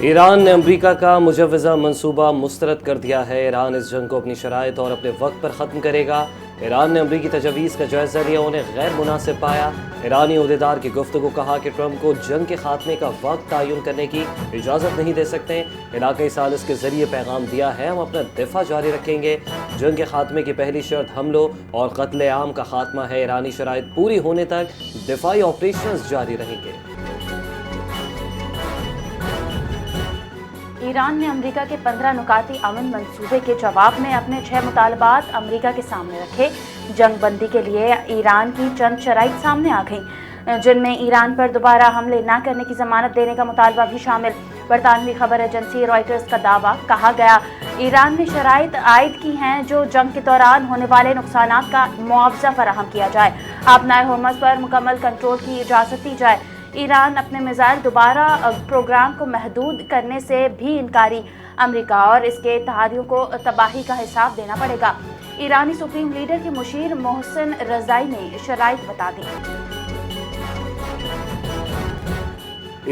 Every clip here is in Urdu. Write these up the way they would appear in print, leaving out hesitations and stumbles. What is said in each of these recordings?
ایران نے امریکہ کا مجوزہ منصوبہ مسترد کر دیا ہے۔ ایران اس جنگ کو اپنی شرائط اور اپنے وقت پر ختم کرے گا۔ ایران نے امریکی تجاویز کا جائزہ لیا، انہیں غیر مناسب پایا۔ ایرانی عہدیدار کی گفتگو، کہا کہ ٹرمپ کو جنگ کے خاتمے کا وقت تعین کرنے کی اجازت نہیں دے سکتے۔ علاقائی ثالث کے ذریعے پیغام دیا ہے، ہم اپنا دفاع جاری رکھیں گے۔ جنگ کے خاتمے کی پہلی شرط حملوں اور قتل عام کا خاتمہ ہے۔ ایرانی شرائط پوری ہونے تک دفاعی آپریشنز جاری رہیں گے۔ ایران نے امریکہ کے 15 نکاتی امن منصوبے کے جواب میں اپنے 6 مطالبات امریکہ کے سامنے رکھے۔ جنگ بندی کے لیے ایران کی چند شرائط سامنے آ گئیں، جن میں ایران پر دوبارہ حملے نہ کرنے کی ضمانت دینے کا مطالبہ بھی شامل۔ برطانوی خبر ایجنسی رائٹرز کا دعویٰ، کہا گیا ایران نے شرائط عائد کی ہیں جو جنگ کے دوران ہونے والے نقصانات کا معاوضہ فراہم کیا جائے، آبنائے ہرمز پر مکمل کنٹرول کی اجازت دی جائے، ایران اپنے میزائل دوبارہ پروگرام کو محدود کرنے سے بھی انکاری، امریکہ اور اس کے اتحادیوں کو تباہی کا حساب دینا پڑے گا۔ ایرانی سپریم لیڈر کے مشیر محسن رضائی نے شرائط بتا دی۔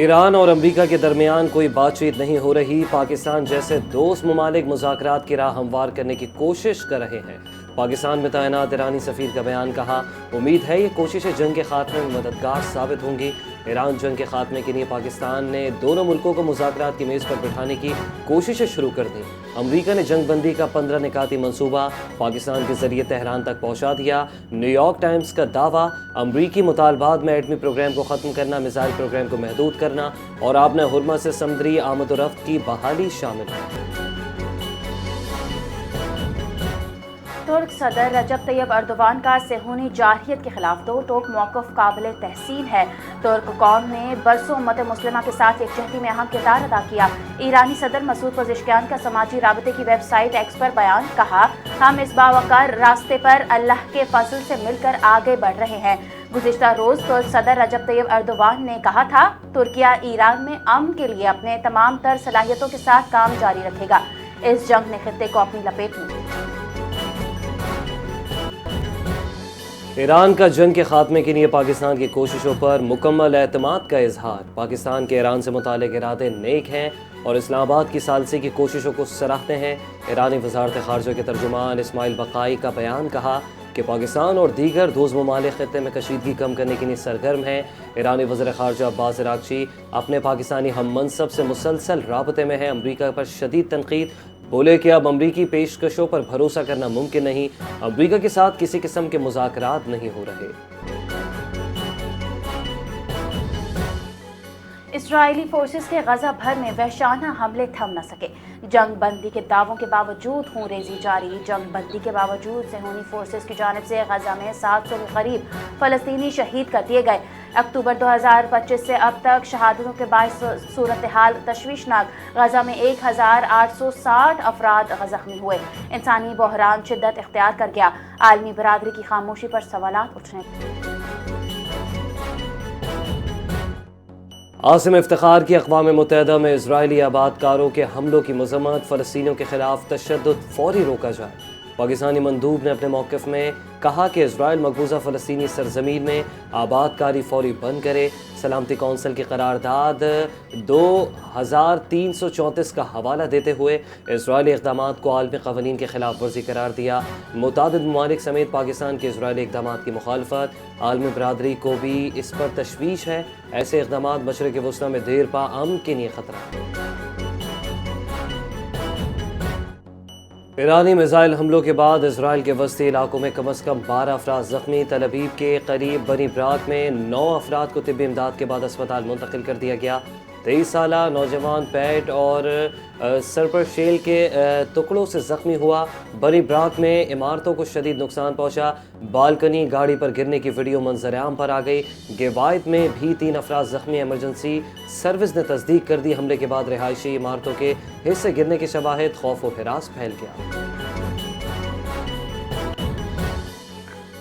ایران اور امریکہ کے درمیان کوئی بات چیت نہیں ہو رہی، پاکستان جیسے دوست ممالک مذاکرات کی راہ ہموار کرنے کی کوشش کر رہے ہیں۔ پاکستان میں تعینات ایرانی سفیر کا بیان، کہا امید ہے یہ کوششیں جنگ کے خاتمے میں مددگار ثابت ہوں گی۔ ایران جنگ کے خاتمے کے لیے پاکستان نے دونوں ملکوں کو مذاکرات کی میز پر بٹھانے کی کوششیں شروع کر دیں۔ امریکہ نے جنگ بندی کا 15 نکاتی منصوبہ پاکستان کے ذریعے تہران تک پہنچا دیا۔ نیو یارک ٹائمز کا دعویٰ، امریکی مطالبات میں ایٹمی پروگرام کو ختم کرنا، میزائل پروگرام کو محدود کرنا اور آبنائے ہرمز سے سمندری آمد و رفت کی بحالی شامل ہے۔ ترک صدر رجب طیب ایردوان کا صہیونی جارحیت کے خلاف دو ٹوک موقف قابل تحسین ہے۔ ترک قوم نے برسوں امت مسلمہ کے ساتھ یکجہتی میں اہم کردار ادا کیا۔ ایرانی صدر مسعود پزشکیان کا سماجی رابطے کی ویب سائٹ ایکس پر بیان، کہا ہم اس باوقار راستے پر اللہ کے فضل سے مل کر آگے بڑھ رہے ہیں۔ گزشتہ روز ترک صدر رجب طیب ایردوان نے کہا تھا ترکیہ ایران میں امن کے لیے اپنے تمام تر صلاحیتوں کے ساتھ کام جاری رکھے گا۔ اس جنگ نے خطے کو اپنی لپیٹ میں لیا۔ ایران کا جنگ کے خاتمے کے لیے پاکستان کی کوششوں پر مکمل اعتماد کا اظہار، پاکستان کے ایران سے متعلق ارادے نیک ہیں اور اسلام آباد کی ثالثی کی کوششوں کو سراہتے ہیں۔ ایرانی وزارت خارجہ کے ترجمان اسماعیل بقائی کا بیان، کہا کہ پاکستان اور دیگر دوست ممالک خطے میں کشیدگی کم کرنے کے لیے سرگرم ہیں۔ ایرانی وزیر خارجہ عباس عراقچی اپنے پاکستانی ہم منصب سے مسلسل رابطے میں ہیں۔ امریکہ پر شدید تنقید، بولے کہ اب امریکی پیشکشوں پر بھروسہ کرنا ممکن نہیں، امریکہ کے ساتھ کسی قسم کے مذاکرات نہیں ہو رہے۔ اسرائیلی فورسز کے غزہ بھر میں وحشانہ حملے تھم نہ سکے، جنگ بندی کے دعووں کے باوجود خون ریزی جاری۔ جنگ بندی کے باوجود صہیونی فورسز کی جانب سے غزہ میں 700 کے قریب فلسطینی شہید کر دیے گئے۔ اکتوبر 2025 سے اب تک شہادتوں کے باعث صورتحال تشویشناک، غزہ میں 1860 افراد زخمی ہوئے، انسانی بحران شدت اختیار کر گیا، عالمی برادری کی خاموشی پر سوالات اٹھنے۔ عاصم افتخار کی اقوام متحدہ میں اسرائیلی آباد کاروں کے حملوں کی مذمت، فلسطینیوں کے خلاف تشدد فوری روکا جائے۔ پاکستانی مندوب نے اپنے موقف میں کہا کہ اسرائیل مقبوضہ فلسطینی سرزمین میں آباد کاری فوری بند کرے۔ سلامتی کونسل کی قرارداد 2334 کا حوالہ دیتے ہوئے اسرائیلی اقدامات کو عالمی قوانین کے خلاف ورزی قرار دیا۔ متعدد ممالک سمیت پاکستان کے اسرائیلی اقدامات کی مخالفت، عالمی برادری کو بھی اس پر تشویش ہے۔ ایسے اقدامات مشرق وسطیٰ میں دیر پا امن کے لیے خطرہ ہے۔ ایرانی میزائل حملوں کے بعد اسرائیل کے وسطی علاقوں میں کم از کم 12 افراد زخمی، تل ابیب کے قریب بنی براک میں 9 افراد کو طبی امداد کے بعد اسپتال منتقل کر دیا گیا۔ 23 سالہ نوجوان پیٹ اور سرپر شیل کے ٹکڑوں سے زخمی ہوا۔ بنی براک میں عمارتوں کو شدید نقصان پہنچا، بالکنی گاڑی پر گرنے کی ویڈیو منظر عام پر آ گئی۔ گیوایت میں بھی 3 افراد زخمی، ایمرجنسی سروس نے تصدیق کر دی۔ حملے کے بعد رہائشی عمارتوں کے حصے گرنے کے شواہد، خوف و ہراس پھیل گیا۔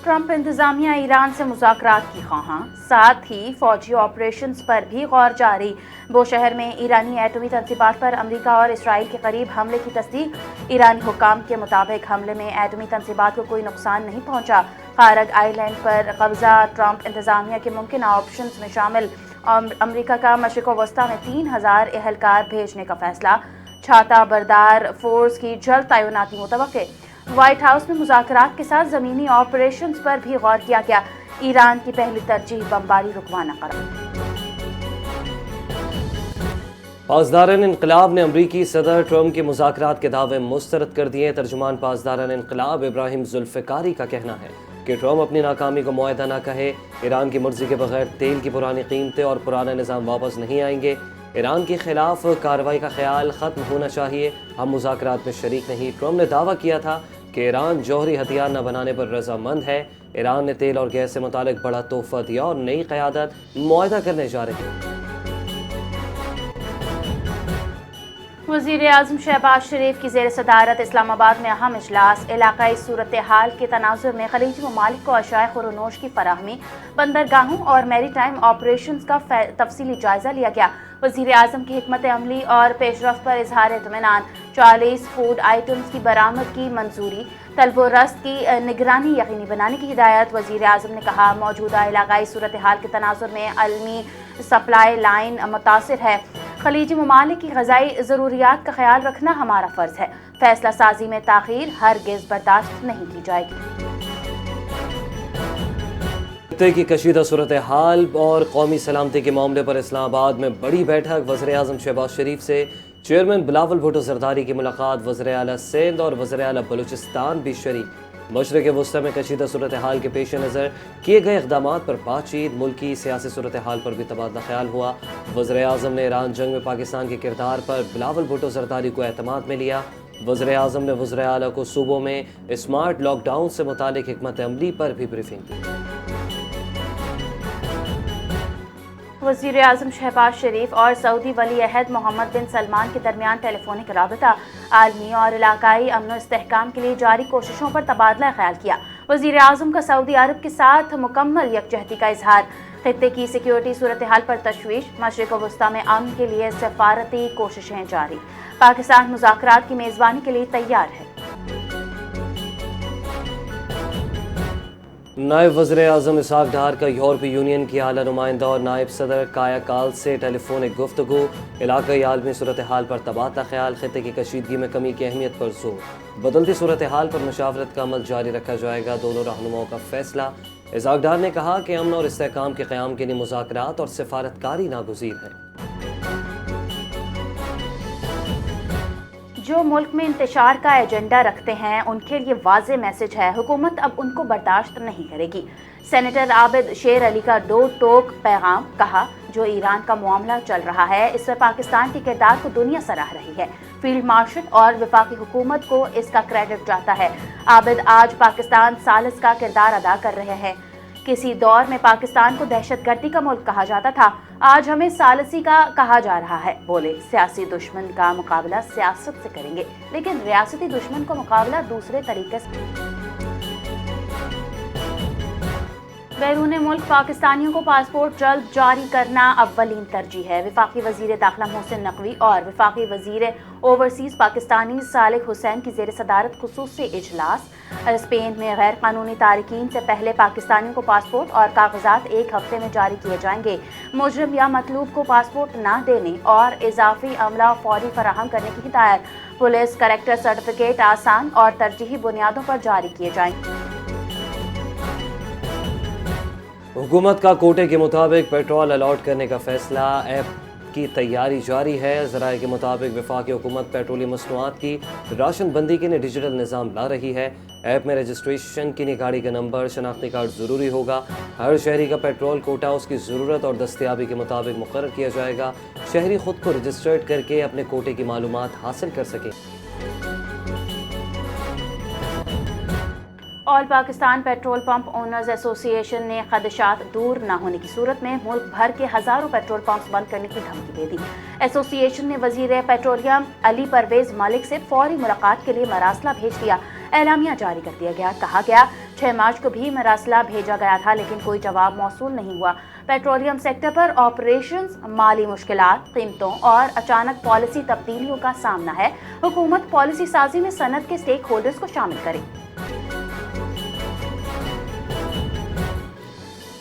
ٹرمپ انتظامیہ ایران سے مذاکرات کی خواہاں، ساتھ ہی فوجی آپریشنز پر بھی غور جاری۔ بوشہر میں ایرانی ایٹمی تنصیبات پر امریکہ اور اسرائیل کے قریب حملے کی تصدیق۔ ایرانی حکام کے مطابق حملے میں ایٹمی تنصیبات کو کوئی نقصان نہیں پہنچا۔ خارگ آئی لینڈ پر قبضہ ٹرمپ انتظامیہ کے ممکنہ آپشنز میں شامل۔ امریکہ کا مشرق وسطی میں 3000 اہلکار بھیجنے کا فیصلہ، چھاتا بردار فورس کی جلد تعیناتی متوقع۔ وائٹ ہاؤس میں مذاکرات کے ساتھ زمینی آپریشنز پر بھی غور کیا گیا، ایران کی پہلی ترجیح بمباری رکوانا قرار۔ پاسداران انقلاب نے امریکی صدر ٹرمپ کے مذاکرات کے دعوے مسترد کر دیے۔ ترجمان پاسداران انقلاب ابراہیم ذوالفقاری کا کہنا ہے کہ ٹرمپ اپنی ناکامی کو معاہدہ نہ کہے، ایران کی مرضی کے بغیر تیل کی پرانی قیمتیں اور پرانا نظام واپس نہیں آئیں گے۔ ایران کے خلاف کارروائی کا خیال ختم ہونا چاہیے، ہم مذاکرات میں شریک نہیں۔ ٹرمپ نے دعویٰ کیا تھا کہ ایران جوہری ہتھیار نہ بنانے پر رضامند ہے۔ ایران نے تیل اور گیس سے متعلق بڑا تحفہ دیا اور نئی قیادت معاہدہ کرنے جا رہی ہے۔ وزیر اعظم شہباز شریف کی زیر صدارت اسلام آباد میں اہم اجلاس، علاقائی صورتحال کے تناظر میں خلیجی ممالک کو اشیاء خورونوش کی فراہمی، بندرگاہوں اور میری ٹائم آپریشنز کا تفصیلی جائزہ لیا گیا۔ وزیر اعظم کی حکمت عملی اور پیش رفت پر اظہار اطمینان، 40 فوڈ آئٹمز کی برآمد کی منظوری، طلب و رسد کی نگرانی یقینی بنانے کی ہدایت۔ وزیر اعظم نے کہا، موجودہ علاقائی صورتحال کے تناظر میں عالمی سپلائی لائن متاثر ہے، خلیجی ممالک کی غذائی ضروریات کا خیال رکھنا ہمارا فرض ہے، فیصلہ سازی میں تاخیر ہرگز برداشت نہیں کی جائے گی۔ خطے کی کشیدہ صورتحال اور قومی سلامتی کے معاملے پر اسلام آباد میں بڑی بیٹھک، وزیر اعظم شہباز شریف سے چیئرمین بلاول بھٹو زرداری کی ملاقات، وزیر اعلیٰ سندھ اور وزیر اعلیٰ بلوچستان بھی شریک۔ مشرق وسطی میں کشیدہ صورتحال کے پیش نظر کیے گئے اقدامات پر بات چیت، ملکی سیاسی صورتحال پر بھی تبادلہ خیال ہوا۔ وزیر اعظم نے ایران جنگ میں پاکستان کے کردار پر بلاول بھٹو زرداری کو اعتماد میں لیا۔ وزیر اعظم نے وزراء اعلیٰ کو صوبوں میں اسمارٹ لاک ڈاؤن سے متعلق حکمت عملی پر بھی بریفنگ کی۔ وزیر اعظم شہباز شریف اور سعودی ولی عہد محمد بن سلمان کے درمیان ٹیلی فونک رابطہ، عالمی اور علاقائی امن و استحکام کے لیے جاری کوششوں پر تبادلہ خیال کیا۔ وزیر اعظم کا سعودی عرب کے ساتھ مکمل یکجہتی کا اظہار، خطے کی سیکیورٹی صورتحال پر تشویش، مشرق وسطی میں امن کے لیے سفارتی کوششیں جاری، پاکستان مذاکرات کی میزبانی کے لیے تیار ہے۔ نائب وزیر اعظم اسحاق ڈار کا یورپی یونین کی اعلیٰ نمائندہ اور نائب صدر کایا کالس سے ٹیلی فونک گفتگو، علاقائی عالمی صورتحال پر تبادلہ خیال، خطے کی کشیدگی میں کمی کی اہمیت پر زور، بدلتی صورتحال پر مشاورت کا عمل جاری رکھا جائے گا، دونوں رہنماؤں کا فیصلہ۔ اسحاق ڈار نے کہا کہ امن اور استحکام کے قیام کے لیے مذاکرات اور سفارتکاری ناگزیر ہے۔ جو ملک میں انتشار کا ایجنڈا رکھتے ہیں ان کے لیے واضح میسج ہے، حکومت اب ان کو برداشت نہیں کرے گی۔ سینیٹر عابد شیر علی کا دو ٹوک پیغام، کہا جو ایران کا معاملہ چل رہا ہے اس میں پاکستان کے کردار کو دنیا سراہ رہی ہے، فیلڈ مارشل اور وفاقی حکومت کو اس کا کریڈٹ جاتا ہے۔ عابد، آج پاکستان ثالث کا کردار ادا کر رہے ہیں، کسی دور میں پاکستان کو دہشت گردی کا ملک کہا جاتا تھا، آج ہمیں ثالثی کا کہا جا رہا ہے۔ بولے، سیاسی دشمن کا مقابلہ سیاست سے کریں گے، لیکن ریاستی دشمن کا مقابلہ دوسرے طریقے سے۔ بیرون ملک پاکستانیوں کو پاسپورٹ جلد جاری کرنا اولین ترجیح ہے۔ وفاقی وزیر داخلہ محسن نقوی اور وفاقی وزیر اوورسیز پاکستانی صالح حسین کی زیر صدارت خصوصی اجلاس۔ اسپین میں غیر قانونی تارکین سے پہلے پاکستانیوں کو پاسپورٹ اور کاغذات 1 ہفتے میں جاری کیے جائیں گے۔ مجرم یا مطلوب کو پاسپورٹ نہ دینے اور اضافی عملہ فوری فراہم کرنے کی ہدایت۔ پولیس کریکٹر سرٹیفکیٹ آسان اور ترجیحی بنیادوں پر جاری کیے جائیں گے۔ حکومت کا کوٹے کے مطابق پیٹرول الاٹ کرنے کا فیصلہ، ایپ کی تیاری جاری ہے۔ ذرائع کے مطابق وفاقی حکومت پیٹرولیم مصنوعات کی راشن بندی کے لیے ڈیجیٹل نظام لا رہی ہے۔ ایپ میں رجسٹریشن کے لیے گاڑی کا نمبر، شناختی کارڈ ضروری ہوگا۔ ہر شہری کا پیٹرول کوٹا اس کی ضرورت اور دستیابی کے مطابق مقرر کیا جائے گا۔ شہری خود کو رجسٹرڈ کر کے اپنے کوٹے کی معلومات حاصل کر سکیں۔ آل پاکستان پیٹرول پمپ اونرز ایسوسی ایشن نے خدشات دور نہ ہونے کی صورت میں ملک بھر کے ہزاروں پیٹرول پمپس بند کرنے کی دھمکی دے دی۔ ایسوسی ایشن نے وزیر پیٹرولیم علی پرویز ملک سے فوری ملاقات کے لیے مراسلہ بھیج دیا۔ اعلامیہ جاری کر دیا گیا، کہا گیا 6 مارچ کو بھی مراسلہ بھیجا گیا تھا لیکن کوئی جواب موصول نہیں ہوا۔ پیٹرولیم سیکٹر پر آپریشنز، مالی مشکلات، قیمتوں اور اچانک پالیسی تبدیلیوں کا سامنا ہے۔ حکومت پالیسی سازی میں صنعت کے سٹیک ہولڈرز کو شامل کرے۔